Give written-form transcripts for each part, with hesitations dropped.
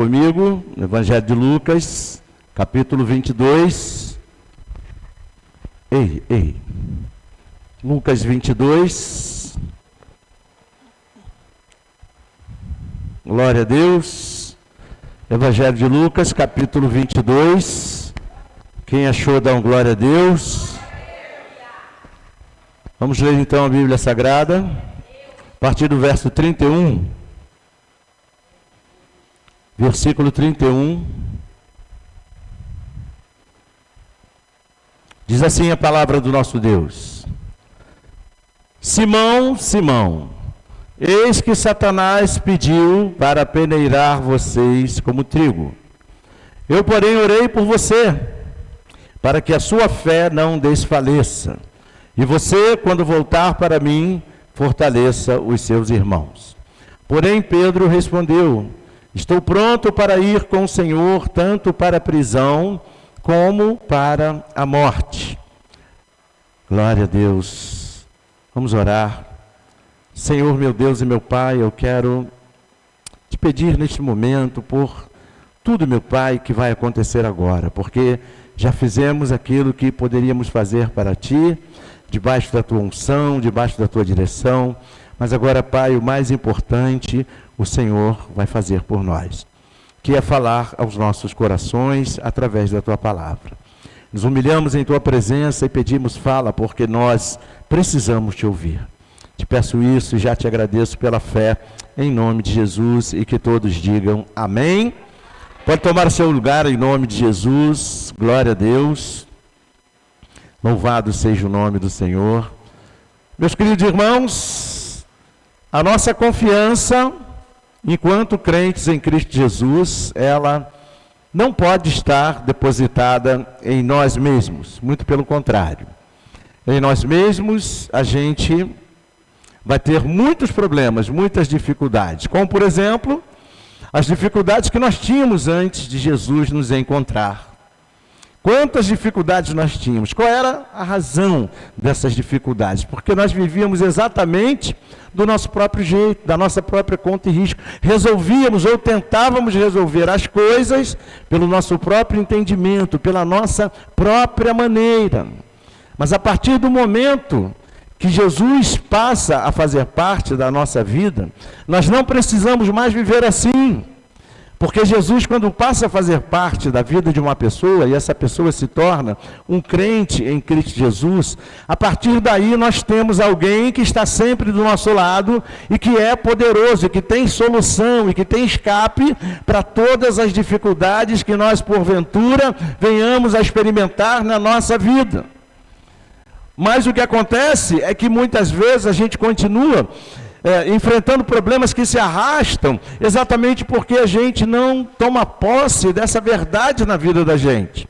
Comigo, no Evangelho de Lucas, capítulo 22. Lucas 22. Glória a Deus. Evangelho de Lucas, capítulo 22. Quem achou, dá um glória a Deus. Vamos ler então a Bíblia Sagrada, a partir do verso 31. Versículo 31, diz assim a palavra do nosso Deus: Simão, Simão, eis que Satanás pediu para peneirar vocês como trigo. Eu, porém, orei por você, para que a sua fé não desfaleça. E você, quando voltar para mim, fortaleça os seus irmãos. Porém, Pedro respondeu: Estou pronto para ir com o Senhor, tanto para a prisão, como para a morte. Glória a Deus. Vamos orar. Senhor, meu Deus e meu Pai, eu quero te pedir neste momento por tudo, meu Pai, que vai acontecer agora, porque já fizemos aquilo que poderíamos fazer para Ti, debaixo da Tua unção, debaixo da Tua direção, mas agora, Pai, o mais importante, o Senhor vai fazer por nós, que é falar aos nossos corações através da Tua palavra. Nos humilhamos em Tua presença e pedimos, fala, porque nós precisamos Te ouvir. Te peço isso e já Te agradeço pela fé, em nome de Jesus, e que todos digam amém. Pode tomar o seu lugar em nome de Jesus. Glória a Deus. Louvado seja o nome do Senhor. Meus queridos irmãos, a nossa confiança, enquanto crentes em Cristo Jesus, ela não pode estar depositada em nós mesmos, muito pelo contrário. Em nós mesmos, a gente vai ter muitos problemas, muitas dificuldades, como, por exemplo, as dificuldades que nós tínhamos antes de Jesus nos encontrar. Quantas dificuldades nós tínhamos? Qual era a razão dessas dificuldades? Porque nós vivíamos exatamente do nosso próprio jeito, da nossa própria conta e risco. Resolvíamos ou tentávamos resolver as coisas pelo nosso próprio entendimento, pela nossa própria maneira. Mas a partir do momento que Jesus passa a fazer parte da nossa vida, nós não precisamos mais viver assim. Porque Jesus, quando passa a fazer parte da vida de uma pessoa, e essa pessoa se torna um crente em Cristo Jesus, a partir daí nós temos alguém que está sempre do nosso lado, e que é poderoso, e que tem solução, e que tem escape para todas as dificuldades que nós, porventura, venhamos a experimentar na nossa vida. Mas o que acontece é que muitas vezes a gente continua enfrentando problemas que se arrastam, exatamente porque a gente não toma posse dessa verdade na vida da gente,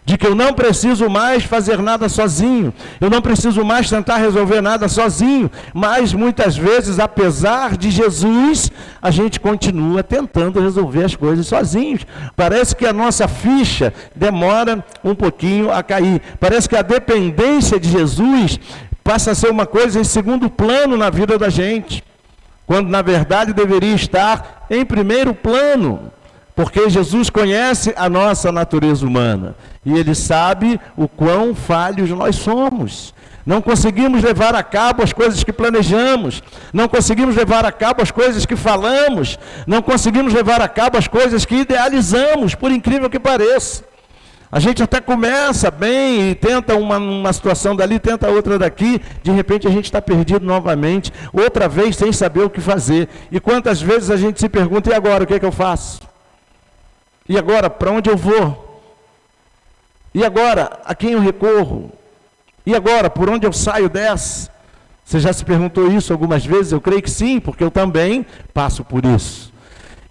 de que eu não preciso mais fazer nada sozinho, eu não preciso mais tentar resolver nada sozinho, mas muitas vezes, apesar de Jesus, a gente continua tentando resolver as coisas sozinhos. Parece que a nossa ficha demora um pouquinho a cair, parece que a dependência de Jesus passa a ser uma coisa em segundo plano na vida da gente, quando na verdade deveria estar em primeiro plano, porque Jesus conhece a nossa natureza humana, e Ele sabe o quão falhos nós somos. Não conseguimos levar a cabo as coisas que planejamos, não conseguimos levar a cabo as coisas que falamos, não conseguimos levar a cabo as coisas que idealizamos, por incrível que pareça. A gente até começa bem e tenta uma situação dali, tenta outra daqui, de repente a gente está perdido novamente, outra vez sem saber o que fazer. E quantas vezes a gente se pergunta, e agora, o que é que eu faço? E agora, para onde eu vou? E agora, a quem eu recorro? E agora, por onde eu saio dessa? Você já se perguntou isso algumas vezes? Eu creio que sim, porque eu também passo por isso.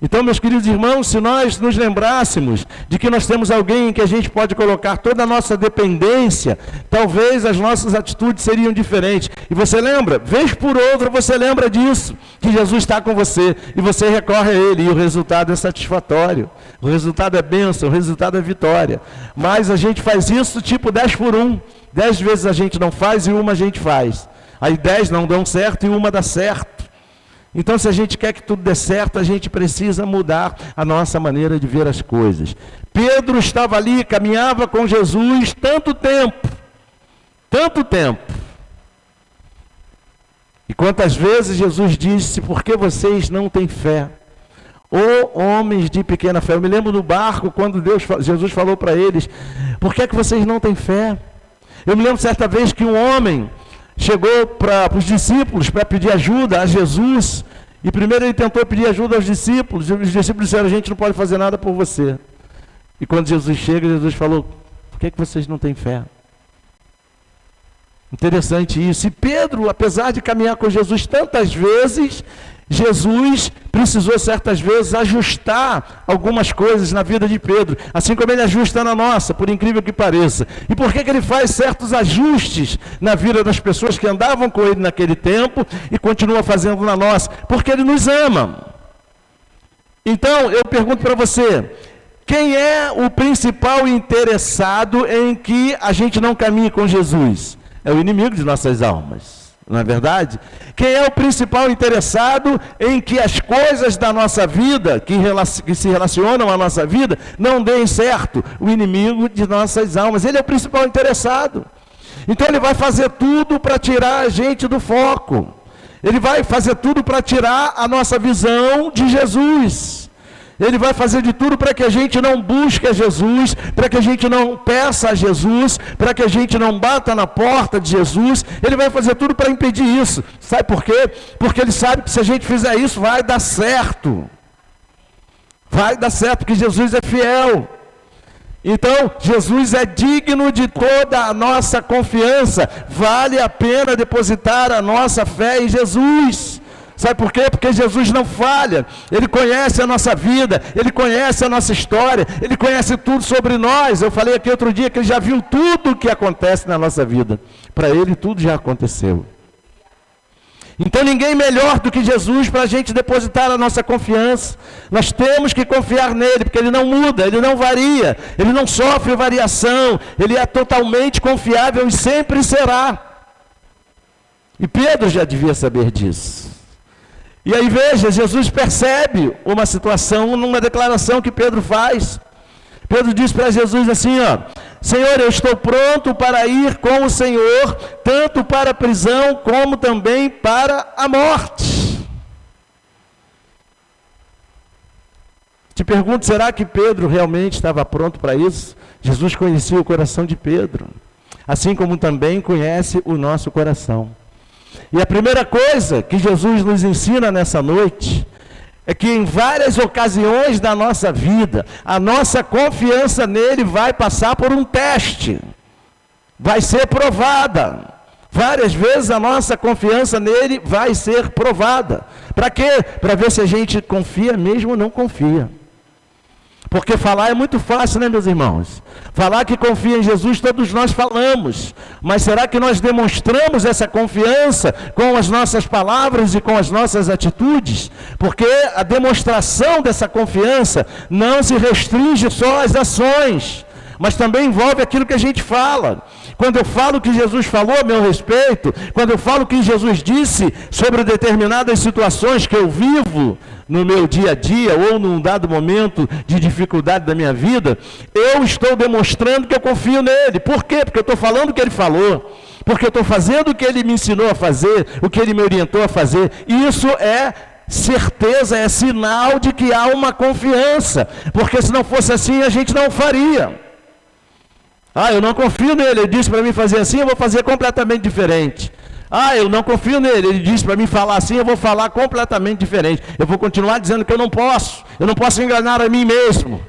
Então, meus queridos irmãos, se nós nos lembrássemos de que nós temos alguém em que a gente pode colocar toda a nossa dependência, talvez as nossas atitudes seriam diferentes. E você lembra? Vez por outra você lembra disso, que Jesus está com você, e você recorre a Ele, e o resultado é satisfatório, o resultado é bênção, o resultado é vitória. Mas a gente faz isso tipo 10 por 1, 10 vezes a gente não faz e uma a gente faz. Aí 10 não dão certo e uma dá certo. Então, se a gente quer que tudo dê certo, a gente precisa mudar a nossa maneira de ver as coisas. Pedro estava ali, caminhava com Jesus tanto tempo. E quantas vezes Jesus disse: por que vocês não têm fé? Ô homens de pequena fé. Eu me lembro do barco, quando Jesus falou para eles: por que vocês não têm fé? Eu me lembro certa vez que um homem chegou para os discípulos para pedir ajuda a Jesus, e primeiro ele tentou pedir ajuda aos discípulos, e os discípulos disseram: a gente não pode fazer nada por você. E quando Jesus chega, Jesus falou: por que vocês não têm fé? Interessante isso. E Pedro, apesar de caminhar com Jesus tantas vezes, Jesus precisou certas vezes ajustar algumas coisas na vida de Pedro, assim como ele ajusta na nossa, por incrível que pareça. E por que ele faz certos ajustes na vida das pessoas que andavam com ele naquele tempo e continua fazendo na nossa? Porque ele nos ama. Então, eu pergunto para você: quem é o principal interessado em que a gente não caminhe com Jesus? É o inimigo de nossas almas, não é verdade? Quem é o principal interessado em que as coisas da nossa vida, que se relacionam à nossa vida, não deem certo? O inimigo de nossas almas. Ele é o principal interessado. Então ele vai fazer tudo para tirar a gente do foco. Ele vai fazer tudo para tirar a nossa visão de Jesus. Ele vai fazer de tudo para que a gente não busque a Jesus, para que a gente não peça a Jesus, para que a gente não bata na porta de Jesus. Ele vai fazer tudo para impedir isso. Sabe por quê? Porque ele sabe que se a gente fizer isso, vai dar certo. Vai dar certo, porque Jesus é fiel. Então, Jesus é digno de toda a nossa confiança. Vale a pena depositar a nossa fé em Jesus. Sabe por quê? Porque Jesus não falha. Ele conhece a nossa vida, Ele conhece a nossa história, Ele conhece tudo sobre nós. Eu falei aqui outro dia que Ele já viu tudo o que acontece na nossa vida. Para Ele tudo já aconteceu. Então ninguém melhor do que Jesus para a gente depositar a nossa confiança. Nós temos que confiar nele, porque Ele não muda, Ele não varia, Ele não sofre variação, Ele é totalmente confiável e sempre será. E Pedro já devia saber disso. E aí veja, Jesus percebe uma situação numa declaração que Pedro faz. Pedro diz para Jesus assim, ó: Senhor, eu estou pronto para ir com o Senhor, tanto para a prisão como também para a morte. Te pergunto, será que Pedro realmente estava pronto para isso? Jesus conhecia o coração de Pedro, assim como também conhece o nosso coração. E a primeira coisa que Jesus nos ensina nessa noite é que em várias ocasiões da nossa vida, a nossa confiança nele vai passar por um teste, vai ser provada. Várias vezes a nossa confiança nele vai ser provada. Para quê? Para ver se a gente confia mesmo ou não confia. Porque falar é muito fácil, né, meus irmãos? Falar que confia em Jesus, todos nós falamos. Mas será que nós demonstramos essa confiança com as nossas palavras e com as nossas atitudes? Porque a demonstração dessa confiança não se restringe só às ações, mas também envolve aquilo que a gente fala. Quando eu falo que Jesus falou a meu respeito, quando eu falo que Jesus disse sobre determinadas situações que eu vivo no meu dia a dia, ou num dado momento de dificuldade da minha vida, eu estou demonstrando que eu confio nele. Por quê? Porque eu estou falando o que ele falou, porque eu estou fazendo o que ele me ensinou a fazer, o que ele me orientou a fazer. Isso é certeza, é sinal de que há uma confiança, porque se não fosse assim a gente não faria. Eu não confio nele, ele disse para mim fazer assim, eu vou fazer completamente diferente. Eu não confio nele, ele disse para mim falar assim, eu vou falar completamente diferente. Eu vou continuar dizendo que eu não posso enganar a mim mesmo.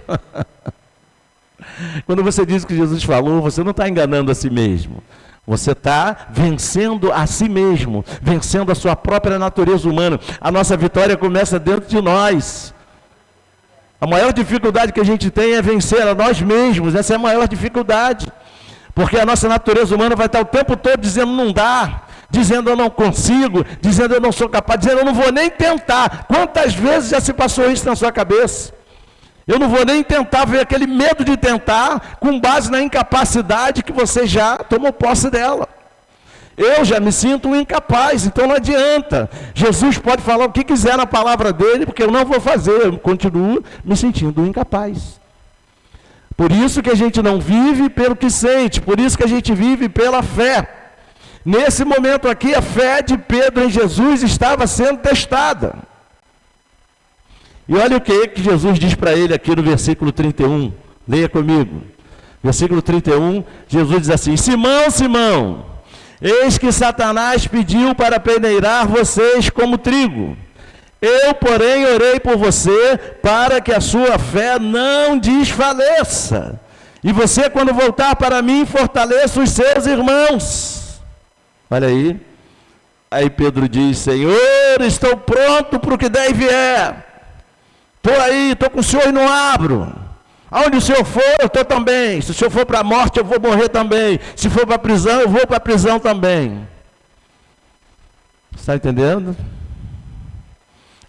Quando você diz o que Jesus falou, você não está enganando a si mesmo. Você está vencendo a si mesmo, vencendo a sua própria natureza humana. A nossa vitória começa dentro de nós. A maior dificuldade que a gente tem é vencer a nós mesmos. Essa é a maior dificuldade. Porque a nossa natureza humana vai estar o tempo todo dizendo não dá, dizendo eu não consigo, dizendo eu não sou capaz, dizendo eu não vou nem tentar. Quantas vezes já se passou isso na sua cabeça? Eu não vou nem tentar, ver aquele medo de tentar com base na incapacidade que você já tomou posse dela. Eu já me sinto incapaz, então não adianta. Jesus pode falar o que quiser na palavra dele, porque eu não vou fazer, eu continuo me sentindo incapaz. Por isso que a gente não vive pelo que sente, por isso que a gente vive pela fé. Nesse momento aqui, a fé de Pedro em Jesus estava sendo testada. E olha o que Jesus diz para ele aqui no versículo 31. Leia comigo. Versículo 31, Jesus diz assim: Simão, Simão, eis que Satanás pediu para peneirar vocês como trigo. Eu, porém, orei por você para que a sua fé não desfaleça. E você, quando voltar para mim, fortaleça os seus irmãos. Olha aí. Aí Pedro diz: Senhor, estou pronto para o que der e vier. Estou aí, estou com o Senhor e não abro. Aonde o Senhor for, eu estou também. Se o Senhor for para a morte, eu vou morrer também. Se for para a prisão, eu vou para a prisão também. Está entendendo?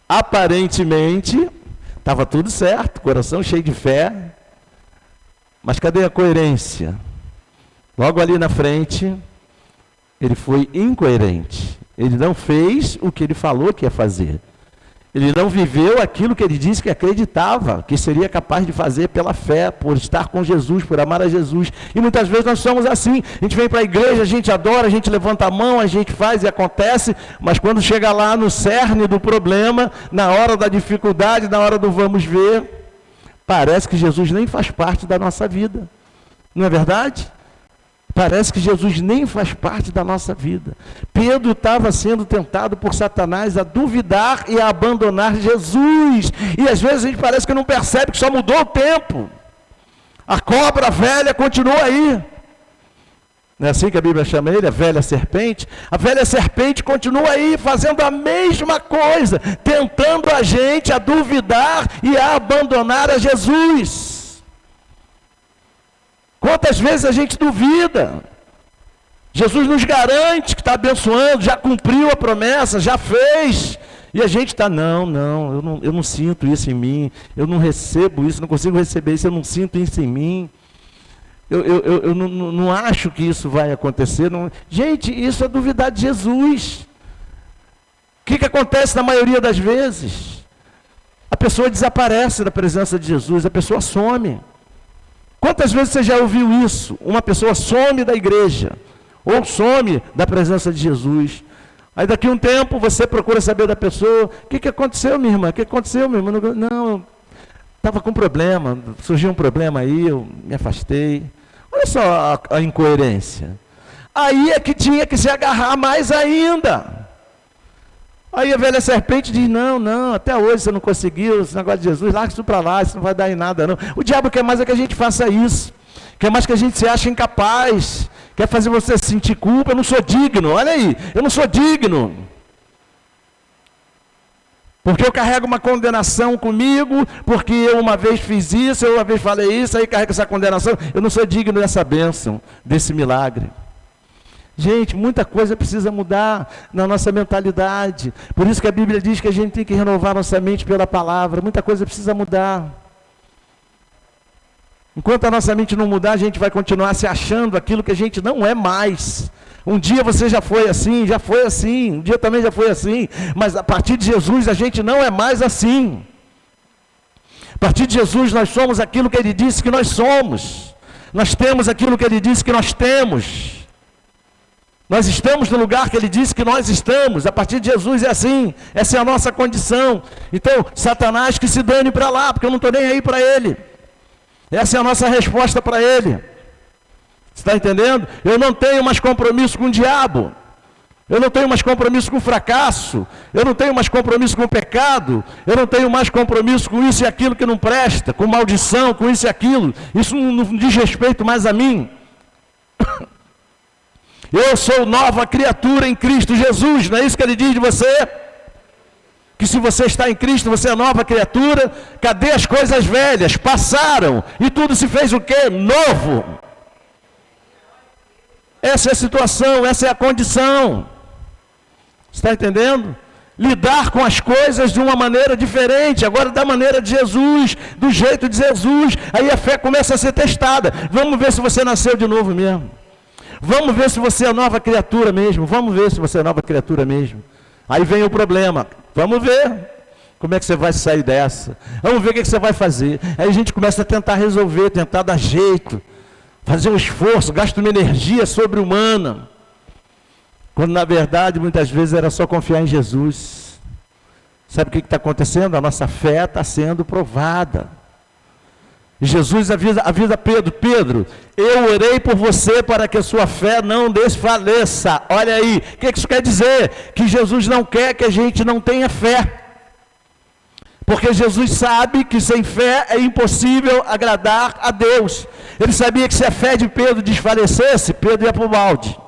Aparentemente, estava tudo certo, coração cheio de fé. Mas cadê a coerência? Logo ali na frente, ele foi incoerente. Ele não fez o que ele falou que ia fazer. Ele não viveu aquilo que ele disse que acreditava, que seria capaz de fazer pela fé, por estar com Jesus, por amar a Jesus. E muitas vezes nós somos assim. A gente vem para a igreja, a gente adora, a gente levanta a mão, a gente faz e acontece, mas quando chega lá no cerne do problema, na hora da dificuldade, na hora do vamos ver, parece que Jesus nem faz parte da nossa vida. Não é verdade? Parece que Jesus nem faz parte da nossa vida. Pedro estava sendo tentado por Satanás a duvidar e a abandonar Jesus. E às vezes a gente parece que não percebe que só mudou o tempo. A cobra velha continua aí. Não é assim que a Bíblia chama ele, a velha serpente? A velha serpente continua aí fazendo a mesma coisa, tentando a gente a duvidar e a abandonar a Jesus. Quantas vezes a gente duvida? Jesus nos garante que está abençoando, já cumpriu a promessa, já fez. E a gente está, eu não sinto isso em mim, eu não recebo isso, não consigo receber isso, eu não sinto isso em mim. Eu não acho que isso vai acontecer. Não. Gente, isso é duvidar de Jesus. O que acontece na maioria das vezes? A pessoa desaparece da presença de Jesus, a pessoa some. Quantas vezes você já ouviu isso? Uma pessoa some da igreja, ou some da presença de Jesus. Aí daqui a um tempo você procura saber da pessoa: o que aconteceu, minha irmã? O que aconteceu, minha irmã? Não, estava com problema, surgiu um problema aí, eu me afastei. Olha só a incoerência. Aí é que tinha que se agarrar mais ainda. Aí a velha serpente diz: não, até hoje você não conseguiu, esse negócio de Jesus, larga isso para lá, isso não vai dar em nada não. O diabo quer mais é que a gente faça isso, quer mais que a gente se ache incapaz, quer fazer você sentir culpa. Eu não sou digno, olha aí, eu não sou digno, porque eu carrego uma condenação comigo, porque eu uma vez fiz isso, eu uma vez falei isso, aí carrego essa condenação, eu não sou digno dessa bênção, desse milagre. Gente, muita coisa precisa mudar na nossa mentalidade. Por isso que a Bíblia diz que a gente tem que renovar nossa mente pela palavra. Muita coisa precisa mudar. Enquanto a nossa mente não mudar, a gente vai continuar se achando aquilo que a gente não é mais. Um dia você já foi assim, um dia também já foi assim, mas a partir de Jesus a gente não é mais assim. A partir de Jesus nós somos aquilo que Ele disse que nós somos. Nós temos aquilo que Ele disse que nós temos. Nós estamos no lugar que Ele disse que nós estamos. A partir de Jesus é assim. Essa é a nossa condição. Então, Satanás que se dane para lá, porque eu não estou nem aí para ele. Essa é a nossa resposta para ele. Você está entendendo? Eu não tenho mais compromisso com o diabo. Eu não tenho mais compromisso com o fracasso. Eu não tenho mais compromisso com o pecado. Eu não tenho mais compromisso com isso e aquilo que não presta, com maldição, com isso e aquilo. Isso não diz respeito mais a mim. Eu sou nova criatura em Cristo Jesus, não é isso que Ele diz de você? Que se você está em Cristo, você é nova criatura. Cadê as coisas velhas? Passaram, e tudo se fez o quê? Novo. Essa é a situação, essa é a condição. Está entendendo? Lidar com as coisas de uma maneira diferente, agora da maneira de Jesus, do jeito de Jesus. Aí a fé começa a ser testada. Vamos ver se você nasceu de novo mesmo. Vamos ver se você é nova criatura mesmo. Vamos ver se você é nova criatura mesmo. Aí vem o problema. Vamos ver como é que você vai sair dessa. Vamos ver o que você vai fazer. Aí a gente começa a tentar resolver, tentar dar jeito, fazer um esforço, gasta uma energia sobre-humana. Quando na verdade, muitas vezes, era só confiar em Jesus. Sabe o que está acontecendo? A nossa fé está sendo provada. E Jesus avisa Pedro: Pedro, eu orei por você para que a sua fé não desfaleça. Olha aí, o que isso quer dizer? Que Jesus não quer que a gente não tenha fé. Porque Jesus sabe que sem fé é impossível agradar a Deus. Ele sabia que se a fé de Pedro desfalecesse, Pedro ia para o balde.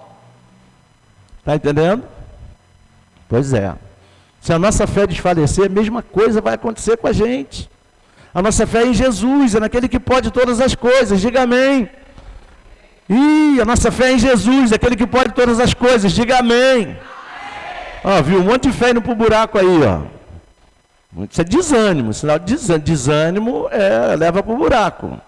Está entendendo? Pois é. Se a nossa fé desfalecer, a mesma coisa vai acontecer com a gente. A nossa fé é em Jesus, é naquele que pode todas as coisas, diga amém. A nossa fé é em Jesus, aquele que pode todas as coisas, diga amém. Ó, viu, um monte de fé indo para o buraco aí, ó. Isso é desânimo, sinal de desânimo leva para o buraco.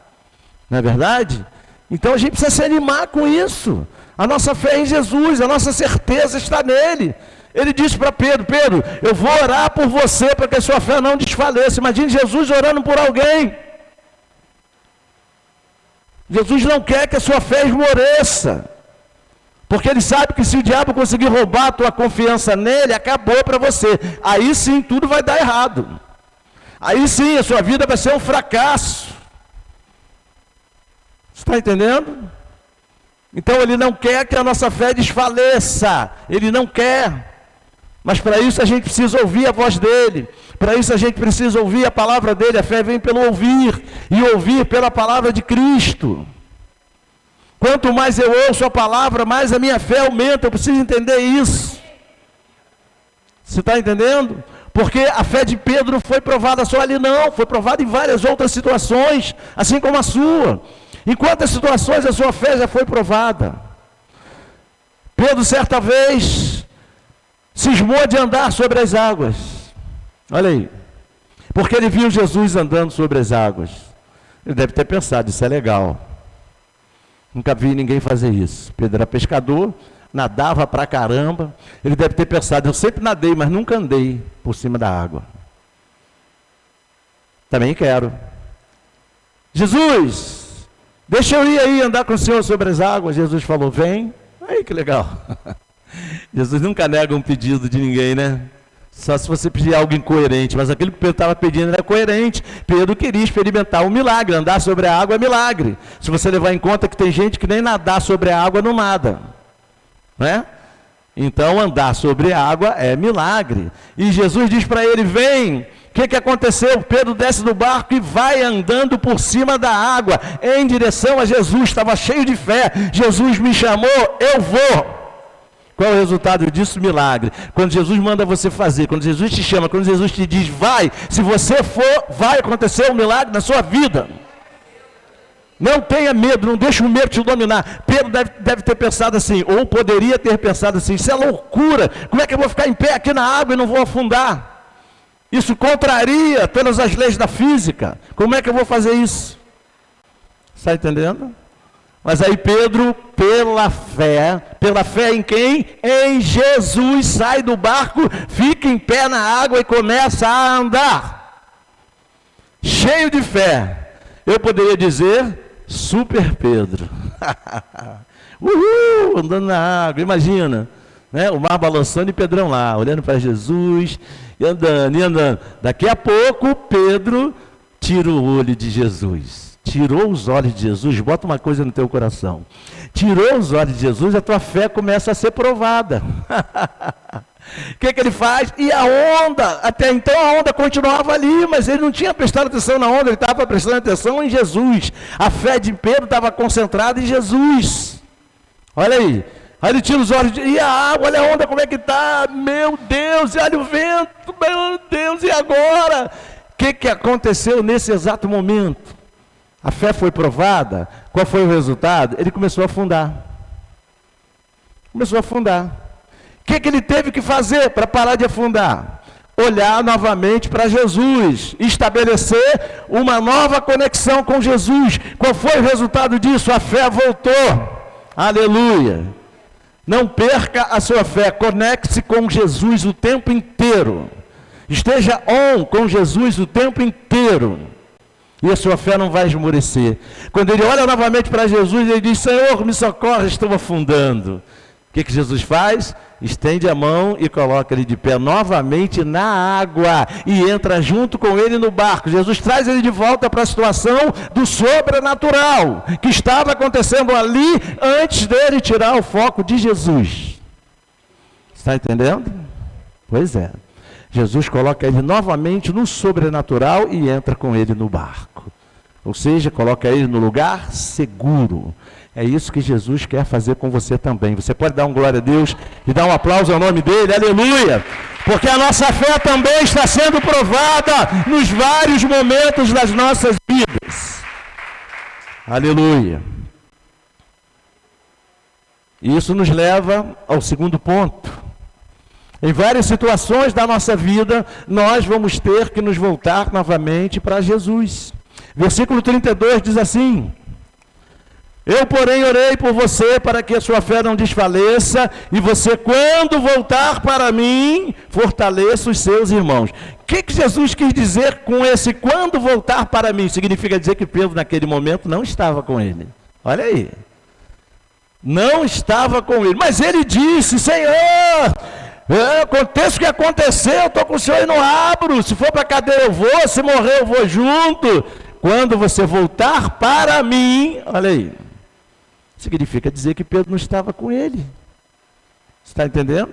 Não é verdade? Então a gente precisa se animar com isso. A nossa fé é em Jesus, a nossa certeza está nele. Ele disse para Pedro: Pedro, eu vou orar por você para que a sua fé não desfaleça. Imagine Jesus orando por alguém. Jesus não quer que a sua fé esmoreça. Porque ele sabe que se o diabo conseguir roubar a tua confiança nele, acabou para você. Aí sim tudo vai dar errado. Aí sim a sua vida vai ser um fracasso. Você está entendendo? Então ele não quer que a nossa fé desfaleça. Ele não quer. Mas para isso a gente precisa ouvir a voz dele. Para isso a gente precisa ouvir a palavra dele. A fé vem pelo ouvir. E ouvir pela palavra de Cristo. Quanto mais eu ouço a palavra, mais a minha fé aumenta. Eu preciso entender isso. Você está entendendo? Porque a fé de Pedro foi provada só ali, não. Foi provada em várias outras situações, assim como a sua. Em quantas situações a sua fé já foi provada? Pedro, certa vez, cismou de andar sobre as águas. Olha aí. Porque ele viu Jesus andando sobre as águas. Ele deve ter pensado: isso é legal. Nunca vi ninguém fazer isso. Pedro era pescador, nadava pra caramba. Ele deve ter pensado: eu sempre nadei, mas nunca andei por cima da água. Também quero. Jesus, deixa eu ir aí andar com o Senhor sobre as águas. Jesus falou: vem. Aí que legal. Jesus nunca nega um pedido de ninguém, né? Só se você pedir algo incoerente, mas aquilo que Pedro estava pedindo era coerente. Pedro queria experimentar um milagre. Andar sobre a água é milagre. Se você levar em conta que tem gente que nem nadar sobre a água não nada, né? Então andar sobre a água é milagre. E Jesus diz para ele: vem. O que aconteceu? Pedro desce do barco e vai andando por cima da água em direção a Jesus. Estava cheio de fé. Jesus me chamou, eu vou. Qual é o resultado disso? Milagre. Quando Jesus manda você fazer, quando Jesus te chama, quando Jesus te diz vai, se você for, vai acontecer um milagre na sua vida. Não tenha medo, não deixe o medo te dominar. Pedro deve ter pensado assim, ou poderia ter pensado assim: isso é loucura, como é que eu vou ficar em pé aqui na água e não vou afundar? Isso contraria todas as leis da física, como é que eu vou fazer isso? Está entendendo? Mas aí Pedro, pela fé em quem? Em Jesus, sai do barco, fica em pé na água e começa a andar. Cheio de fé. Eu poderia dizer, super Pedro. Uhul, andando na água, imagina, né? O mar balançando e Pedrão lá, olhando para Jesus, e andando. Daqui a pouco, Pedro tira o olho de Jesus. Tirou os olhos de Jesus, bota uma coisa no teu coração. Tirou os olhos de Jesus, a tua fé começa a ser provada. O que ele faz? E a onda, até então a onda continuava ali, mas ele não tinha prestado atenção na onda, ele estava prestando atenção em Jesus. A fé de Pedro estava concentrada em Jesus. Olha aí. Aí ele tira os olhos, e a água, olha a onda como é que está, meu Deus, e olha o vento, meu Deus, e agora? O que aconteceu nesse exato momento? A fé foi provada. Qual foi o resultado? Ele começou a afundar. Começou a afundar. O que ele teve que fazer para parar de afundar? Olhar novamente para Jesus. Estabelecer uma nova conexão com Jesus. Qual foi o resultado disso? A fé voltou. Aleluia. Não perca a sua fé, conecte-se com Jesus o tempo inteiro. Esteja on com Jesus o tempo inteiro. E a sua fé não vai esmorecer. Quando ele olha novamente para Jesus, ele diz: Senhor, me socorre, estou afundando. O que Jesus faz? Estende a mão e coloca ele de pé novamente na água e entra junto com ele no barco. Jesus traz ele de volta para a situação do sobrenatural que estava acontecendo ali antes dele tirar o foco de Jesus. Está entendendo? Pois é. Jesus coloca ele novamente no sobrenatural e entra com ele no barco. Ou seja, coloca ele no lugar seguro. É isso que Jesus quer fazer com você também. Você pode dar um glória a Deus e dar um aplauso ao nome dele, aleluia! Porque a nossa fé também está sendo provada nos vários momentos das nossas vidas. Aleluia! E isso nos leva ao segundo ponto. Em várias situações da nossa vida, nós vamos ter que nos voltar novamente para Jesus. Versículo 32 diz assim: Eu, porém, orei por você para que a sua fé não desfaleça, e você, quando voltar para mim, fortaleça os seus irmãos. O que Jesus quis dizer com esse quando voltar para mim? Significa dizer que Pedro, naquele momento, não estava com ele. Olha aí. Não estava com ele. Mas ele disse: Senhor, aconteça o que acontecer, eu estou com o Senhor e não abro. Se for para a cadeia eu vou, se morrer eu vou junto. Quando você voltar para mim, olha aí. Significa dizer que Pedro não estava com ele. Está entendendo?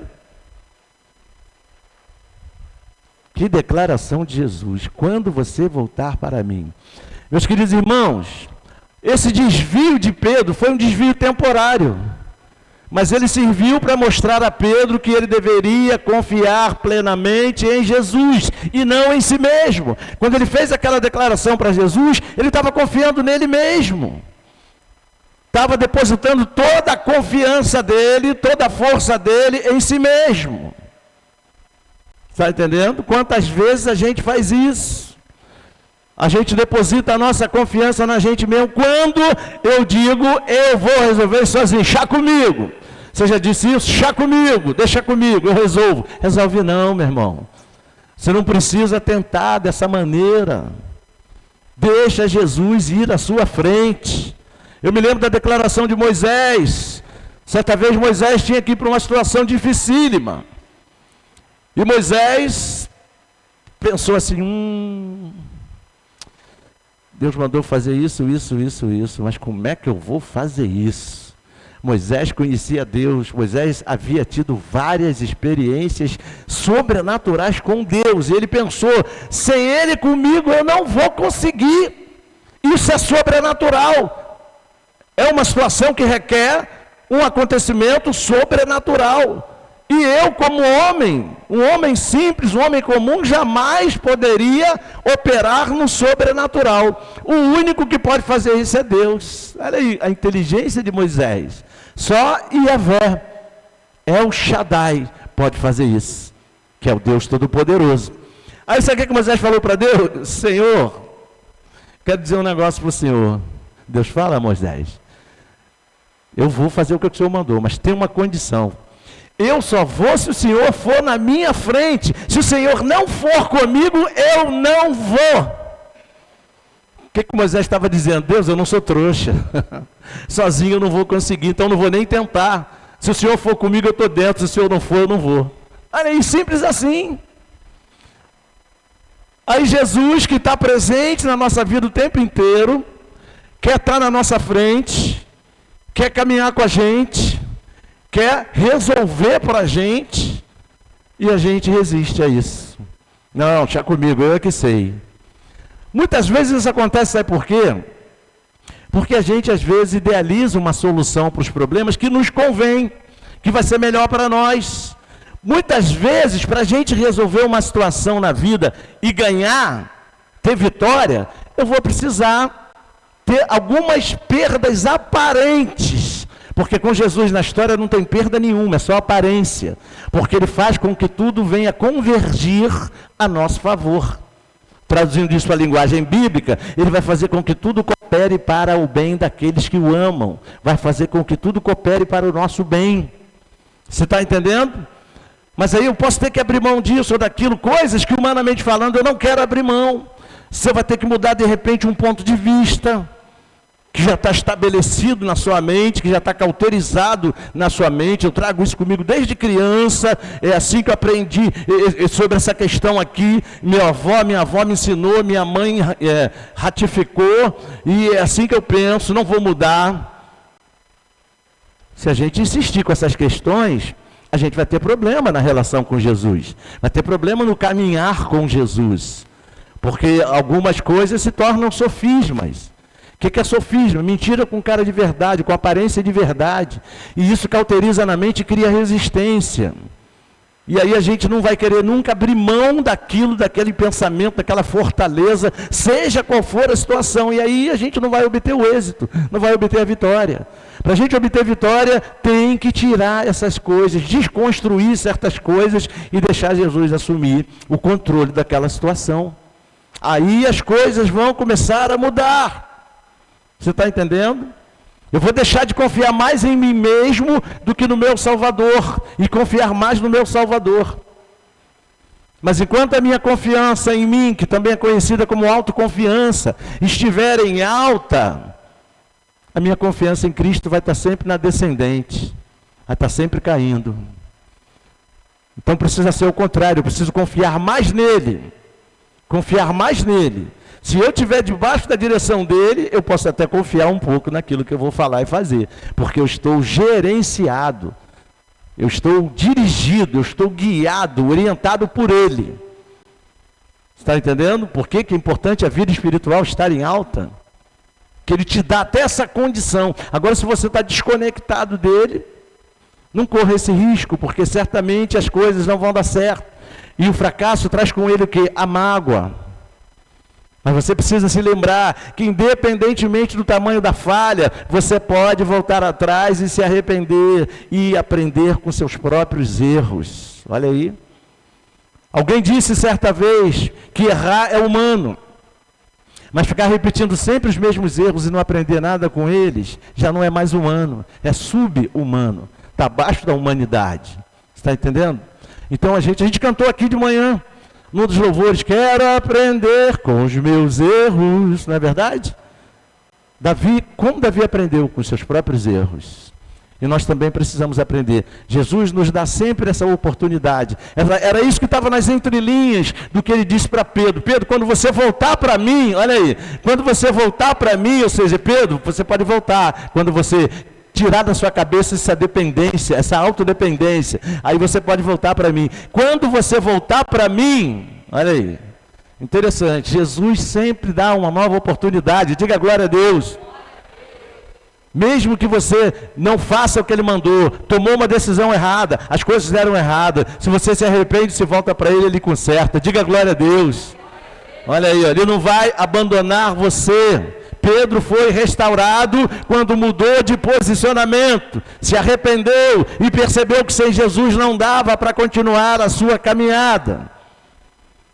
Que declaração de Jesus. Quando você voltar para mim. Meus queridos irmãos, esse desvio de Pedro foi um desvio temporário. Mas ele serviu para mostrar a Pedro que ele deveria confiar plenamente em Jesus e não em si mesmo. Quando ele fez aquela declaração para Jesus, ele estava confiando nele mesmo. Estava depositando toda a confiança dele, toda a força dele em si mesmo. Está entendendo? Quantas vezes a gente faz isso? A gente deposita a nossa confiança na gente mesmo. Quando eu digo, eu vou resolver sozinho, chá comigo. Você já disse isso? Chá comigo, deixa comigo, eu resolvo. Resolve não, meu irmão. Você não precisa tentar dessa maneira. Deixa Jesus ir à sua frente. Eu me lembro da declaração de Moisés. Certa vez Moisés tinha que ir para uma situação dificílima. E Moisés pensou assim, Deus mandou fazer isso, mas como é que eu vou fazer isso? Moisés conhecia Deus, Moisés havia tido várias experiências sobrenaturais com Deus, e ele pensou, sem ele comigo eu não vou conseguir. Isso é sobrenatural. É uma situação que requer um acontecimento sobrenatural. E eu, como homem, um homem simples, um homem comum, jamais poderia operar no sobrenatural. O único que pode fazer isso é Deus. Olha aí, a inteligência de Moisés. Só Yahvé, El Shaddai, pode fazer isso, que é o Deus Todo-Poderoso. Aí sabe o que Moisés falou para Deus? Senhor, quero dizer um negócio para o Senhor. Deus fala, Moisés, eu vou fazer o que o Senhor mandou, mas tem uma condição. Eu só vou se o Senhor for na minha frente. Se o Senhor não for comigo, eu não vou. O que Moisés estava dizendo? Deus, eu não sou trouxa. Sozinho eu não vou conseguir, então não vou nem tentar. Se o Senhor for comigo, eu estou dentro. Se o Senhor não for, eu não vou. Olha aí, simples assim. Aí Jesus, que está presente na nossa vida o tempo inteiro, quer estar na nossa frente, quer caminhar com a gente, quer resolver para a gente, e a gente resiste a isso. Não, deixa comigo, eu é que sei. Muitas vezes isso acontece, sabe por quê? Porque a gente às vezes idealiza uma solução para os problemas que nos convém, que vai ser melhor para nós. Muitas vezes, para a gente resolver uma situação na vida e ganhar, ter vitória, eu vou precisar ter algumas perdas aparentes. Porque com Jesus na história não tem perda nenhuma, é só aparência. Porque ele faz com que tudo venha convergir a nosso favor. Traduzindo isso para a linguagem bíblica, ele vai fazer com que tudo coopere para o bem daqueles que o amam. Vai fazer com que tudo coopere para o nosso bem. Você está entendendo? Mas aí eu posso ter que abrir mão disso ou daquilo, coisas que humanamente falando eu não quero abrir mão. Você vai ter que mudar de repente um ponto de vista, que já está estabelecido na sua mente, que já está cauterizado na sua mente. Eu trago isso comigo desde criança, é assim que eu aprendi sobre essa questão aqui. Minha avó me ensinou, minha mãe ratificou, e é assim que eu penso, não vou mudar. Se a gente insistir com essas questões, a gente vai ter problema na relação com Jesus, vai ter problema no caminhar com Jesus, porque algumas coisas se tornam sofismas. O que é sofisma? Mentira com cara de verdade, com aparência de verdade. E isso cauteriza na mente e cria resistência. E aí a gente não vai querer nunca abrir mão daquilo, daquele pensamento, daquela fortaleza, seja qual for a situação. E aí a gente não vai obter o êxito, não vai obter a vitória. Para a gente obter vitória, tem que tirar essas coisas, desconstruir certas coisas e deixar Jesus assumir o controle daquela situação. Aí as coisas vão começar a mudar. Você está entendendo? Eu vou deixar de confiar mais em mim mesmo do que no meu Salvador, e confiar mais no meu Salvador. Mas enquanto a minha confiança em mim, que também é conhecida como autoconfiança, estiver em alta, a minha confiança em Cristo vai estar sempre na descendente, vai estar sempre caindo. Então precisa ser o contrário, eu preciso confiar mais nele, confiar mais nele. Se eu estiver debaixo da direção dele, eu posso até confiar um pouco naquilo que eu vou falar e fazer, porque eu estou gerenciado, eu estou dirigido, eu estou guiado, orientado por ele. Está entendendo? Por que é importante a vida espiritual estar em alta? Que ele te dá até essa condição. Agora, se você está desconectado dele, não corra esse risco, porque certamente as coisas não vão dar certo. E o fracasso traz com ele o quê? A mágoa. Mas você precisa se lembrar que, independentemente do tamanho da falha, você pode voltar atrás e se arrepender e aprender com seus próprios erros. Olha aí. Alguém disse certa vez que errar é humano, mas ficar repetindo sempre os mesmos erros e não aprender nada com eles, já não é mais humano, é sub-humano, está abaixo da humanidade. Está entendendo? Então a gente cantou aqui de manhã, num dos louvores, quero aprender com os meus erros, não é verdade? Como Davi aprendeu com os seus próprios erros. E nós também precisamos aprender. Jesus nos dá sempre essa oportunidade. Era isso que estava nas entrelinhas do que ele disse para Pedro. Pedro, quando você voltar para mim, olha aí, quando você voltar para mim, ou seja, Pedro, você pode voltar, quando você tirar da sua cabeça essa dependência, essa autodependência, aí você pode voltar para mim. Quando você voltar para mim, olha aí, interessante, Jesus sempre dá uma nova oportunidade, diga glória a Deus. Mesmo que você não faça o que ele mandou, tomou uma decisão errada, as coisas deram errada, se você se arrepende, se volta para ele, ele conserta, diga glória a Deus. Olha aí, ele não vai abandonar você. Pedro foi restaurado quando mudou de posicionamento, se arrependeu e percebeu que sem Jesus não dava para continuar a sua caminhada.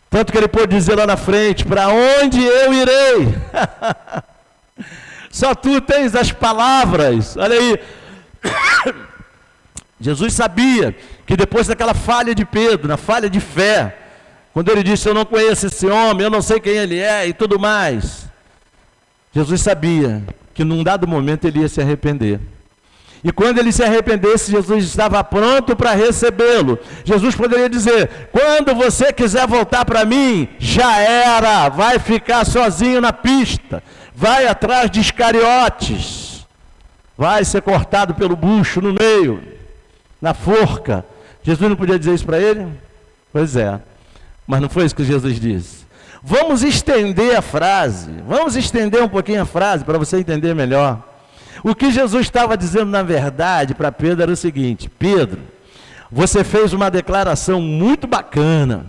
Tanto que ele pôde dizer lá na frente, para onde eu irei? Só tu tens as palavras. Olha aí. Jesus sabia que depois daquela falha de Pedro, na falha de fé, quando ele disse, eu não conheço esse homem, eu não sei quem ele é e tudo mais, Jesus sabia que num dado momento ele ia se arrepender. E quando ele se arrependesse, Jesus estava pronto para recebê-lo. Jesus poderia dizer, quando você quiser voltar para mim, já era, vai ficar sozinho na pista, vai atrás de Iscariotes, vai ser cortado pelo bucho no meio, na forca. Jesus não podia dizer isso para ele? Pois é, mas não foi isso que Jesus disse. Vamos estender a frase, vamos estender um pouquinho a frase para você entender melhor. O que Jesus estava dizendo na verdade para Pedro era o seguinte, Pedro, você fez uma declaração muito bacana.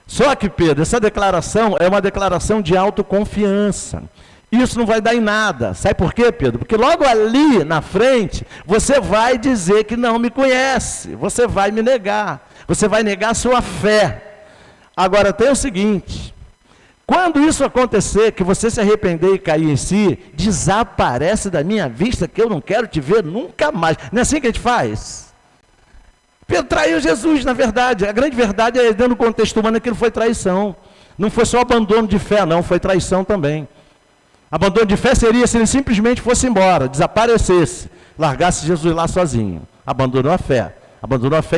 Só que, Pedro, essa declaração é uma declaração de autoconfiança. Isso não vai dar em nada. Sabe por quê, Pedro? Porque logo ali na frente, você vai dizer que não me conhece, você vai me negar, você vai negar a sua fé. Agora tem o seguinte, Quando isso acontecer, que você se arrepender e cair em si, desaparece da minha vista, que eu não quero te ver nunca mais. Não é assim que a gente faz? Pedro traiu Jesus, na verdade. A grande verdade é, dentro do contexto humano, aquilo foi traição. Não foi só abandono de fé, não, foi traição também. Abandono de fé seria se ele simplesmente fosse embora, desaparecesse, largasse Jesus lá sozinho. Abandonou a fé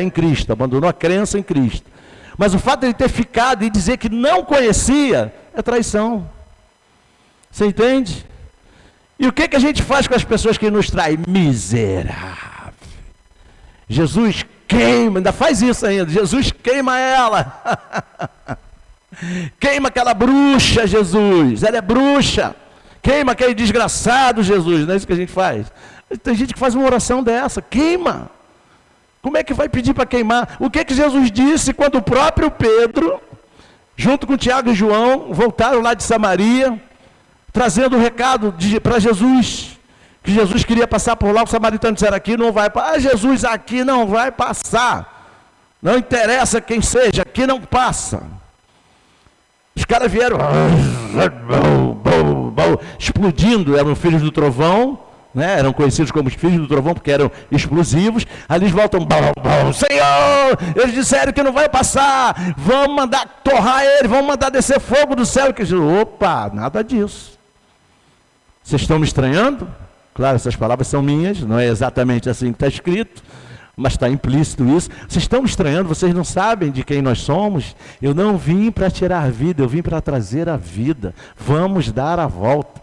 em Cristo, abandonou a crença em Cristo. Mas o fato de ele ter ficado e dizer que não conhecia, é traição. Você entende? E o que a gente faz com as pessoas que nos traem? Miserável. Jesus queima, ainda faz isso ainda, Jesus queima ela. Queima aquela bruxa, Jesus, ela é bruxa. Queima aquele desgraçado, Jesus, não é isso que a gente faz? Tem gente que faz uma oração dessa, queima. Como é que vai pedir para queimar? O que Jesus disse quando o próprio Pedro, junto com Tiago e João, voltaram lá de Samaria, trazendo o recado para Jesus, que Jesus queria passar por lá, os samaritanos disseram, aqui não vai passar. Jesus, aqui não vai passar. Não interessa quem seja, aqui não passa. Os caras vieram, explodindo, eram filhos do trovão, né? Eram conhecidos como os filhos do trovão porque eram explosivos. Ali eles voltam, Senhor, eles disseram que não vai passar, vamos mandar torrar ele, vamos mandar descer fogo do céu. Que opa, nada disso. Vocês estão me estranhando? Claro, essas palavras são minhas, não é exatamente assim que está escrito, mas está implícito isso. Vocês estão me estranhando, vocês não sabem de quem nós somos? Eu não vim para tirar a vida, eu vim para trazer a vida. Vamos dar a volta.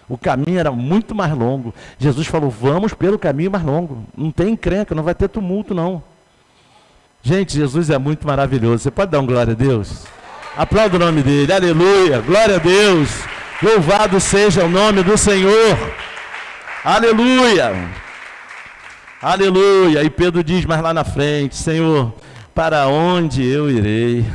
O caminho era muito mais longo. Jesus falou, vamos pelo caminho mais longo. Não tem encrenca, não vai ter tumulto não. Gente, Jesus é muito maravilhoso. Você pode dar um glória a Deus? Aplauda o nome dele, aleluia, glória a Deus. Louvado seja o nome do Senhor. Aleluia. Aleluia. E Pedro diz mais lá na frente, Senhor, para onde eu irei?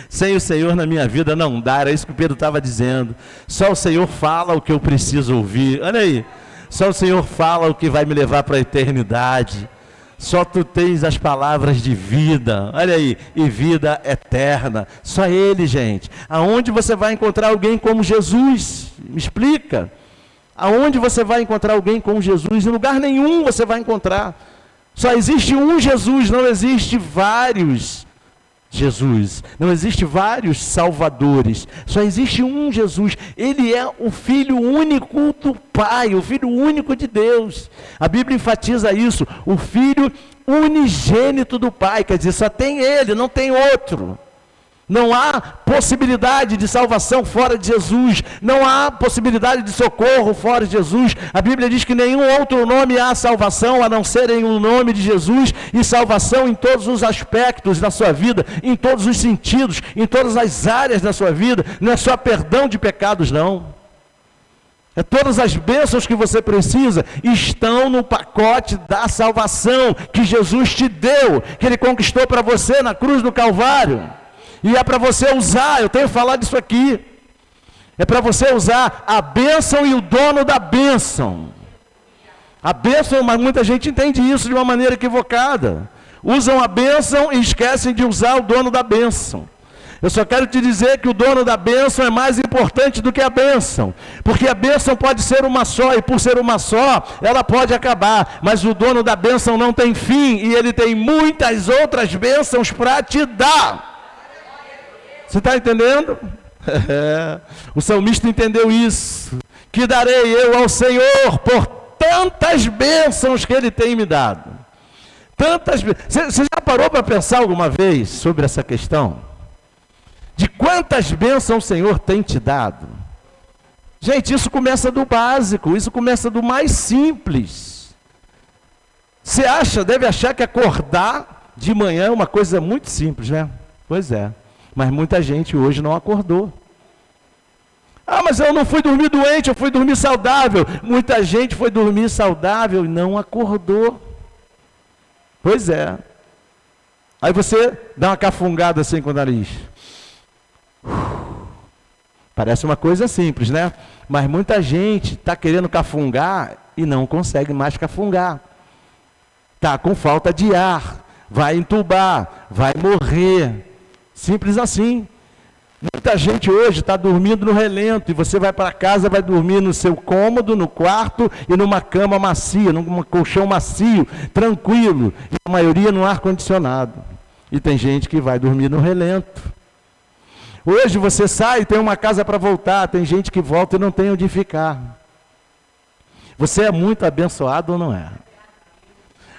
Sem o Senhor na minha vida não dá, era isso que o Pedro estava dizendo. Só o Senhor fala o que eu preciso ouvir. Olha aí, só o Senhor fala o que vai me levar para a eternidade. Só tu tens as palavras de vida, olha aí, e vida eterna. Só Ele, gente. Aonde você vai encontrar alguém como Jesus? Me explica. Aonde você vai encontrar alguém como Jesus? Em lugar nenhum você vai encontrar. Só existe um Jesus, não existe vários Jesus. Não existe vários salvadores. Só existe um Jesus. Ele é o Filho único do Pai, o Filho único de Deus. A Bíblia enfatiza isso. O Filho unigênito do Pai. Quer dizer, só tem Ele, não tem outro. Não há possibilidade de salvação fora de Jesus. Não há possibilidade de socorro fora de Jesus. A Bíblia diz que nenhum outro nome há salvação a não ser em um nome de Jesus. E salvação em todos os aspectos da sua vida, em todos os sentidos, em todas as áreas da sua vida. Não é só perdão de pecados, não. É todas as bênçãos que você precisa estão no pacote da salvação que Jesus te deu, que Ele conquistou para você na cruz do Calvário. E é para você usar, eu tenho falado disso aqui, é para você usar a bênção e o dono da bênção. A bênção, mas muita gente entende isso de uma maneira equivocada. Usam a bênção e esquecem de usar o dono da bênção. Eu só quero te dizer que o dono da bênção é mais importante do que a bênção. Porque a bênção pode ser uma só, e por ser uma só, ela pode acabar. Mas o dono da bênção não tem fim, e ele tem muitas outras bênçãos para te dar. Você está entendendo? O salmista entendeu isso. Que darei eu ao Senhor por tantas bênçãos que Ele tem me dado. Tantas bênçãos. Você já parou para pensar alguma vez sobre essa questão? De quantas bênçãos o Senhor tem te dado? Gente, isso começa do básico, isso começa do mais simples. Você deve achar que acordar de manhã é uma coisa muito simples, né? Pois é. Mas muita gente hoje não acordou. Ah, mas eu não fui dormir doente, eu fui dormir saudável. Muita gente foi dormir saudável e não acordou. Pois é. Aí você dá uma cafungada assim com o nariz. Parece uma coisa simples, né? Mas muita gente está querendo cafungar e não consegue mais cafungar. Está com falta de ar, vai entubar, vai morrer. Simples assim. Muita gente hoje está dormindo no relento, e você vai para casa, vai dormir no seu cômodo, no quarto, e numa cama macia, num colchão macio, tranquilo, e a maioria no ar-condicionado. E tem gente que vai dormir no relento. Hoje você sai e tem uma casa para voltar, tem gente que volta e não tem onde ficar. Você é muito abençoado ou não é?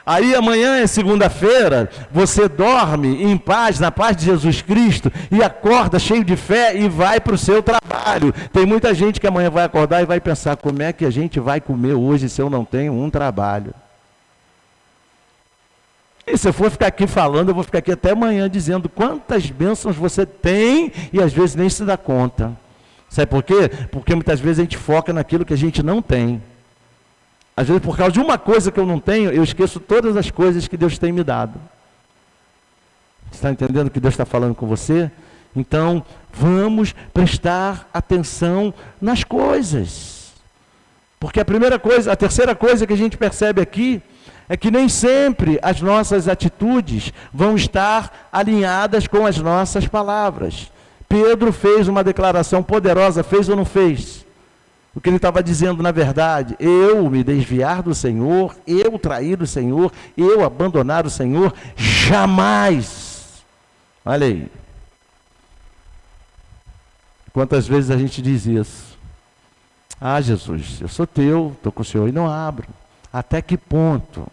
Aí amanhã é segunda-feira, você dorme em paz, na paz de Jesus Cristo, e acorda cheio de fé e vai para o seu trabalho. Tem muita gente que amanhã vai acordar e vai pensar, como é que a gente vai comer hoje se eu não tenho um trabalho? E se eu for ficar aqui falando, eu vou ficar aqui até amanhã dizendo quantas bênçãos você tem e às vezes nem se dá conta. Sabe por quê? Porque muitas vezes a gente foca naquilo que a gente não tem. Às vezes, por causa de uma coisa que eu não tenho, eu esqueço todas as coisas que Deus tem me dado. Você está entendendo o que Deus está falando com você? Então, vamos prestar atenção nas coisas. Porque a terceira coisa que a gente percebe aqui, é que nem sempre as nossas atitudes vão estar alinhadas com as nossas palavras. Pedro fez uma declaração poderosa, fez ou não fez? O que ele estava dizendo, na verdade, eu me desviar do Senhor, eu trair o Senhor, eu abandonar o Senhor, jamais. Olha aí. Quantas vezes a gente diz isso? Ah, Jesus, eu sou teu, estou com o Senhor e não abro. Até que ponto?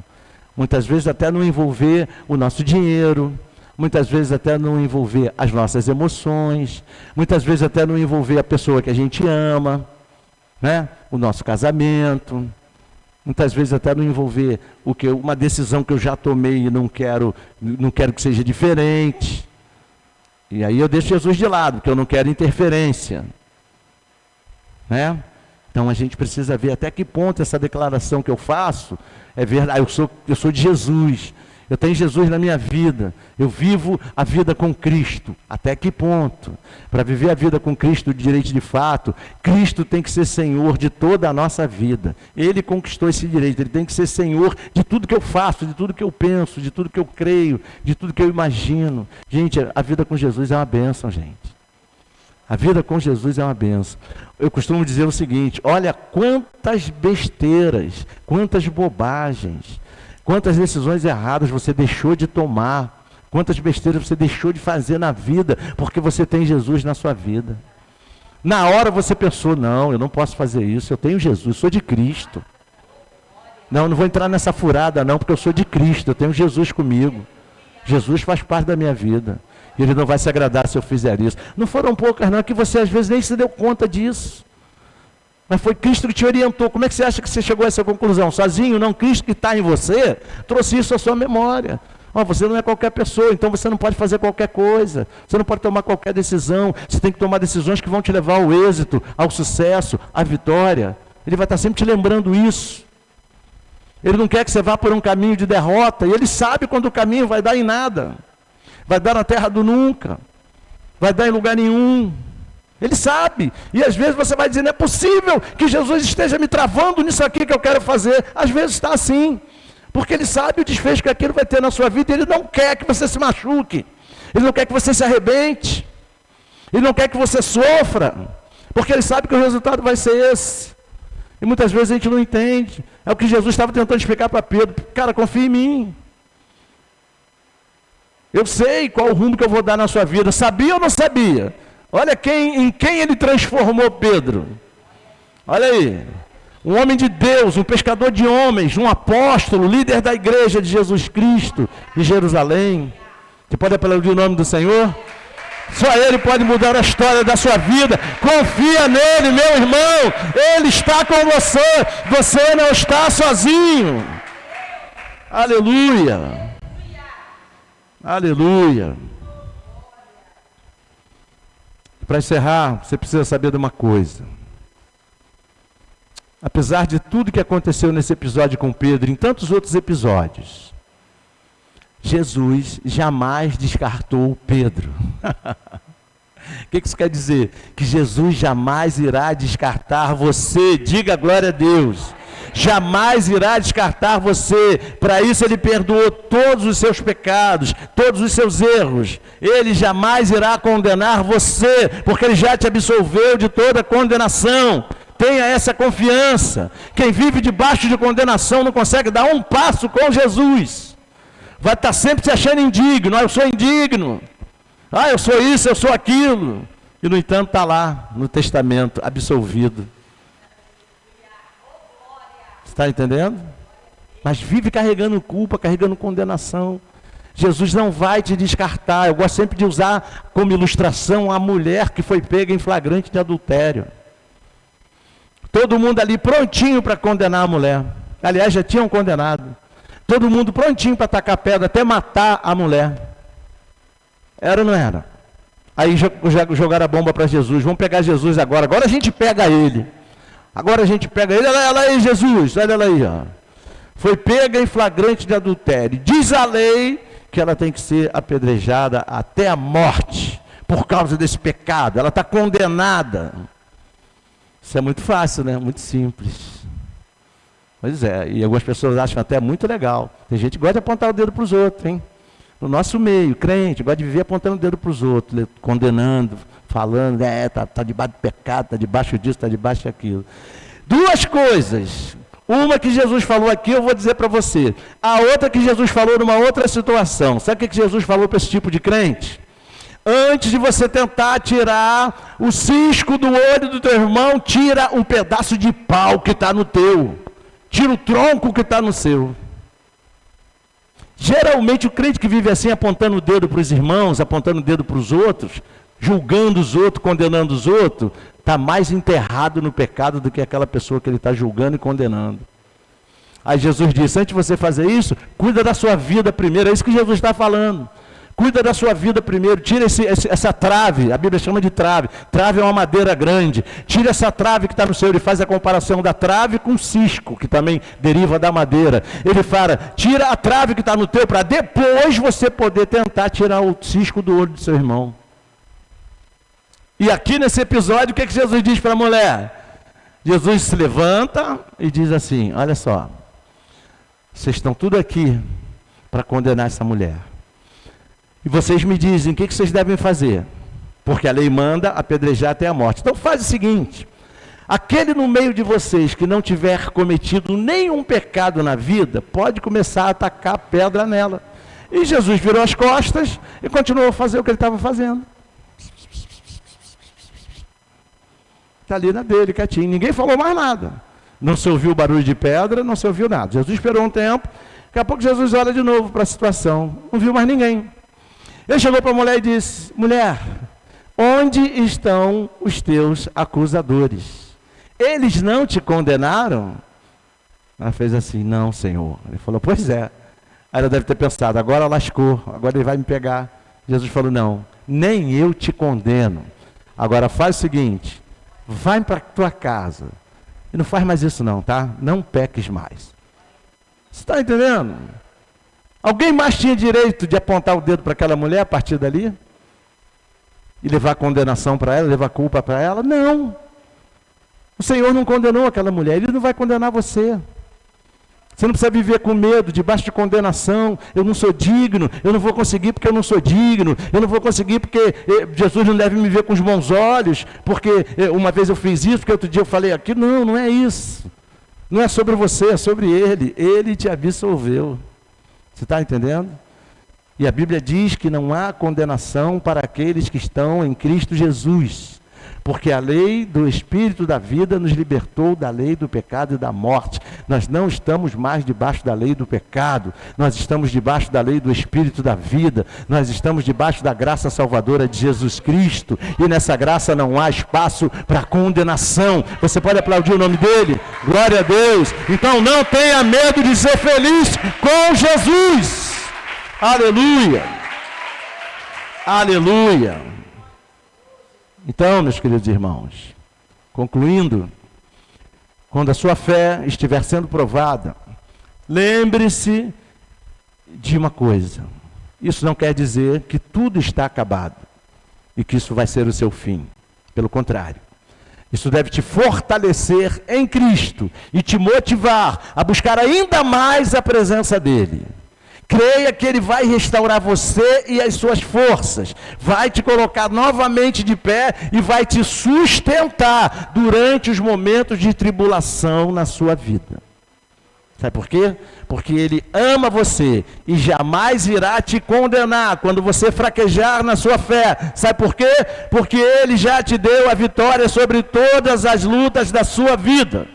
Muitas vezes até não envolver o nosso dinheiro, muitas vezes até não envolver as nossas emoções, muitas vezes até não envolver a pessoa que a gente ama, né? O nosso casamento, muitas vezes até não envolver uma decisão que eu já tomei e não quero que seja diferente. E aí eu deixo Jesus de lado, porque eu não quero interferência, né? Então a gente precisa ver até que ponto essa declaração que eu faço é verdade. Eu sou de Jesus, eu tenho Jesus na minha vida, eu vivo a vida com Cristo. Até que ponto? Para viver a vida com Cristo de direito de fato, Cristo tem que ser Senhor de toda a nossa vida. Ele conquistou esse direito, Ele tem que ser Senhor de tudo que eu faço, de tudo que eu penso, de tudo que eu creio, de tudo que eu imagino. Gente, a vida com Jesus é uma bênção, gente. A vida com Jesus é uma bênção. Eu costumo dizer o seguinte, olha quantas besteiras, quantas bobagens, quantas decisões erradas você deixou de tomar, quantas besteiras você deixou de fazer na vida, porque você tem Jesus na sua vida. Na hora você pensou, não, eu não posso fazer isso, eu tenho Jesus, sou de Cristo. Não vou entrar nessa furada não, porque eu sou de Cristo, eu tenho Jesus comigo. Jesus faz parte da minha vida. E Ele não vai se agradar se eu fizer isso. Não foram poucas não, que você às vezes nem se deu conta disso. Mas foi Cristo que te orientou. Como é que você acha que você chegou a essa conclusão? Sozinho? Não, Cristo que está em você, trouxe isso à sua memória. Você não é qualquer pessoa, então você não pode fazer qualquer coisa. Você não pode tomar qualquer decisão. Você tem que tomar decisões que vão te levar ao êxito, ao sucesso, à vitória. Ele vai estar sempre te lembrando isso. Ele não quer que você vá por um caminho de derrota. E Ele sabe quando o caminho vai dar em nada. Vai dar na terra do nunca. Vai dar em lugar nenhum. Ele sabe. E às vezes você vai dizer, não é possível que Jesus esteja me travando nisso aqui que eu quero fazer. Às vezes está assim. Porque Ele sabe o desfecho que aquilo vai ter na sua vida. Ele não quer que você se machuque. Ele não quer que você se arrebente. Ele não quer que você sofra. Porque Ele sabe que o resultado vai ser esse. E muitas vezes a gente não entende. É o que Jesus estava tentando explicar para Pedro. Cara, confia em mim. Eu sei qual o rumo que eu vou dar na sua vida. Sabia ou não sabia? Olha em quem Ele transformou Pedro. Olha aí. Um homem de Deus, um pescador de homens, um apóstolo, líder da igreja de Jesus Cristo em Jerusalém. Você pode aplaudir o nome do Senhor? Só Ele pode mudar a história da sua vida. Confia nele, meu irmão. Ele está com você. Você não está sozinho. Aleluia. Aleluia. Para encerrar, você precisa saber de uma coisa. Apesar de tudo que aconteceu nesse episódio com Pedro e em tantos outros episódios, Jesus jamais descartou Pedro. O que isso quer dizer? Que Jesus jamais irá descartar você. Diga glória a Deus. jamais irá descartar você. Para isso ele perdoou todos os seus pecados, todos os seus erros. Ele jamais irá condenar você, porque ele já te absolveu de toda condenação. Tenha essa confiança. Quem vive debaixo de condenação não consegue dar um passo com Jesus. Vai estar sempre se achando indigno. Eu sou indigno. Eu sou isso, eu sou aquilo. E no entanto está lá no testamento, absolvido. Você está entendendo? Mas vive carregando culpa, carregando condenação. Jesus não vai te descartar. Eu gosto sempre de usar como ilustração a mulher que foi pega em flagrante de adultério. Todo mundo ali prontinho para condenar a mulher. Aliás, já tinham condenado. Todo mundo prontinho para tacar pedra, até matar a mulher. Era ou não era? Aí jogaram a bomba para Jesus. Vamos pegar Jesus agora. Agora a gente pega ele. Agora a gente pega ele. Olha ela aí, Jesus. Olha ela aí. Ó. Foi pega em flagrante de adultério. Diz a lei que ela tem que ser apedrejada até a morte por causa desse pecado. Ela está condenada. Isso é muito fácil, né? Muito simples. Pois é, e algumas pessoas acham até muito legal. Tem gente que gosta de apontar o dedo para os outros, hein? No nosso meio, crente, gosta de viver apontando o dedo para os outros, condenando, falando, tá debaixo do pecado, tá debaixo disso, tá debaixo daquilo. Duas coisas. Uma que Jesus falou aqui, eu vou dizer para você. A outra que Jesus falou numa outra situação. Sabe o que Jesus falou para esse tipo de crente? Antes de você tentar tirar o cisco do olho do teu irmão, tira um pedaço de pau que está no teu. Tira o tronco que está no seu. Geralmente o crente que vive assim, apontando o dedo para os irmãos, apontando o dedo para os outros, julgando os outros, condenando os outros, está mais enterrado no pecado do que aquela pessoa que ele está julgando e condenando. Aí Jesus disse, antes de você fazer isso, cuida da sua vida primeiro. É isso que Jesus está falando. Cuida da sua vida primeiro, tira essa trave, a Bíblia chama de trave. Trave é uma madeira grande. Tira essa trave que está no seu, ele faz a comparação da trave com o cisco, que também deriva da madeira. Ele fala, tira a trave que está no teu, para depois você poder tentar tirar o cisco do olho do seu irmão. E aqui nesse episódio, o que Jesus diz para a mulher? Jesus se levanta e diz assim, olha só, vocês estão tudo aqui para condenar essa mulher. E vocês me dizem o que vocês devem fazer, porque a lei manda apedrejar até a morte. Então faz o seguinte, aquele no meio de vocês que não tiver cometido nenhum pecado na vida, pode começar a atacar pedra nela. E Jesus virou as costas e continuou a fazer o que ele estava fazendo. Está ali na dele, quietinho, ninguém falou mais nada. Não se ouviu barulho de pedra, não se ouviu nada. Jesus esperou um tempo, daqui a pouco Jesus olha de novo para a situação, não viu mais ninguém. Ele chegou para a mulher e disse, mulher, onde estão os teus acusadores? Eles não te condenaram? Ela fez assim, não, Senhor. Ele falou, pois é. Aí ela deve ter pensado, agora lascou, agora ele vai me pegar. Jesus falou, não, nem eu te condeno. Agora faz o seguinte, vai para a tua casa. E não faz mais isso não, tá? Não peques mais. Você está entendendo? Alguém mais tinha direito de apontar o dedo para aquela mulher a partir dali? E levar condenação para ela, levar culpa para ela? Não. O Senhor não condenou aquela mulher, Ele não vai condenar você. Você não precisa viver com medo, debaixo de condenação. Eu não sou digno, eu não vou conseguir porque eu não sou digno. Eu não vou conseguir porque Jesus não deve me ver com os bons olhos, porque uma vez eu fiz isso, porque outro dia eu falei aquilo. Não, não é isso. Não é sobre você, é sobre Ele. Ele te absolveu. Você está entendendo? E a Bíblia diz que não há condenação para aqueles que estão em Cristo Jesus. Porque a lei do Espírito da vida nos libertou da lei do pecado e da morte. Nós não estamos mais debaixo da lei do pecado. Nós estamos debaixo da lei do Espírito da vida. Nós estamos debaixo da graça salvadora de Jesus Cristo. E nessa graça não há espaço para condenação. Você pode aplaudir o nome dele? Glória a Deus. Então não tenha medo de ser feliz com Jesus. Aleluia. Aleluia. Então, meus queridos irmãos, concluindo, quando a sua fé estiver sendo provada, lembre-se de uma coisa. Isso não quer dizer que tudo está acabado e que isso vai ser o seu fim. Pelo contrário, Isso deve te fortalecer em Cristo e te motivar a buscar ainda mais a presença dele. Creia que ele vai restaurar você e as suas forças, vai te colocar novamente de pé e vai te sustentar durante os momentos de tribulação na sua vida. Sabe por quê? Porque ele ama você e jamais irá te condenar quando você fraquejar na sua fé. Sabe por quê? Porque ele já te deu a vitória sobre todas as lutas da sua vida.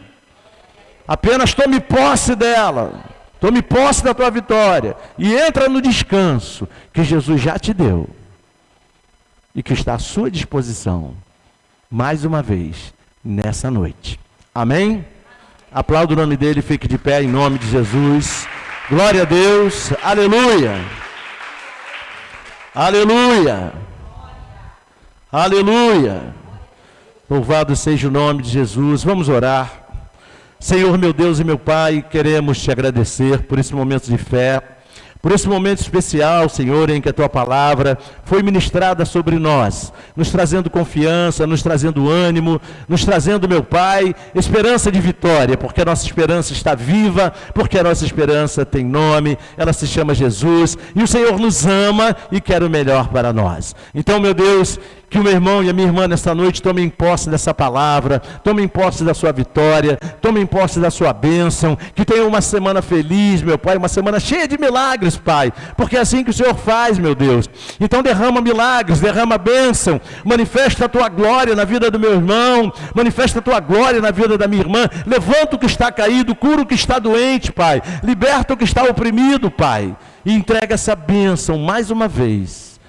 Apenas tome posse dela. Tome posse da tua vitória e entra no descanso que Jesus já te deu e que está à sua disposição, mais uma vez, nessa noite. Amém? Aplauda o nome dele, fique de pé em nome de Jesus. Glória a Deus, aleluia, aleluia, aleluia. Louvado seja o nome de Jesus. Vamos orar. Senhor, meu Deus e meu Pai, queremos te agradecer por esse momento de fé, por esse momento especial, Senhor, em que a Tua palavra foi ministrada sobre nós, nos trazendo confiança, nos trazendo ânimo, nos trazendo, meu Pai, esperança de vitória, porque a nossa esperança está viva, porque a nossa esperança tem nome, ela se chama Jesus, e o Senhor nos ama e quer o melhor para nós. Então, meu Deus, que o meu irmão e a minha irmã nesta noite tomem posse dessa palavra, tomem posse da sua vitória, tomem posse da sua bênção, que tenham uma semana feliz, meu Pai, uma semana cheia de milagres, Pai, porque é assim que o Senhor faz, meu Deus. Então derrama milagres, derrama bênção, manifesta a tua glória na vida do meu irmão, manifesta a tua glória na vida da minha irmã, levanta o que está caído, cura o que está doente, Pai, liberta o que está oprimido, Pai, e entrega essa bênção mais uma vez,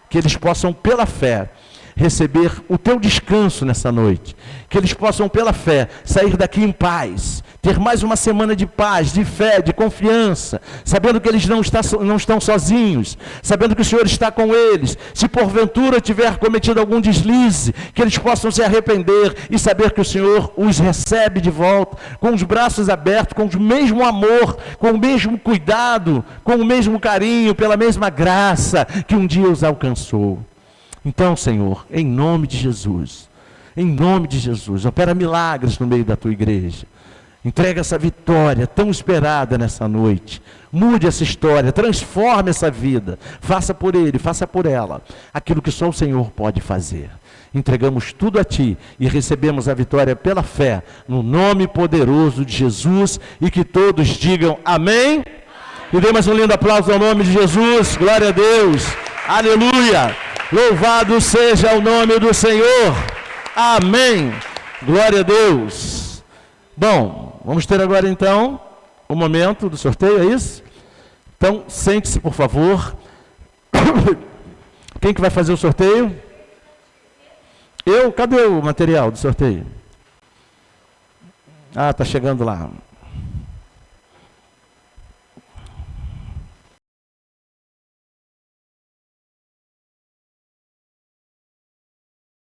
que eles possam pela fé receber o teu descanso nessa noite, que eles possam pela fé sair daqui em paz, ter mais uma semana de paz, de fé, de confiança, sabendo que eles não estão sozinhos, sabendo que o Senhor está com eles. Se porventura tiver cometido algum deslize, que eles possam se arrepender e saber que o Senhor os recebe de volta, com os braços abertos, com o mesmo amor, com o mesmo cuidado, com o mesmo carinho, pela mesma graça que um dia os alcançou. Então, Senhor, em nome de Jesus, opera milagres no meio da tua igreja. Entrega essa vitória tão esperada nessa noite. Mude essa história, transforme essa vida. Faça por ele, faça por ela aquilo que só o Senhor pode fazer. Entregamos tudo a Ti e recebemos a vitória pela fé, no nome poderoso de Jesus, e que todos digam amém. E dê mais um lindo aplauso ao nome de Jesus. Glória a Deus. Aleluia. Louvado seja o nome do Senhor. Amém. Glória a Deus. Bom, vamos ter agora então o momento do sorteio, é isso? Então, sente-se, por favor. Quem que vai fazer o sorteio? Eu? Cadê o material do sorteio? Ah, está chegando lá.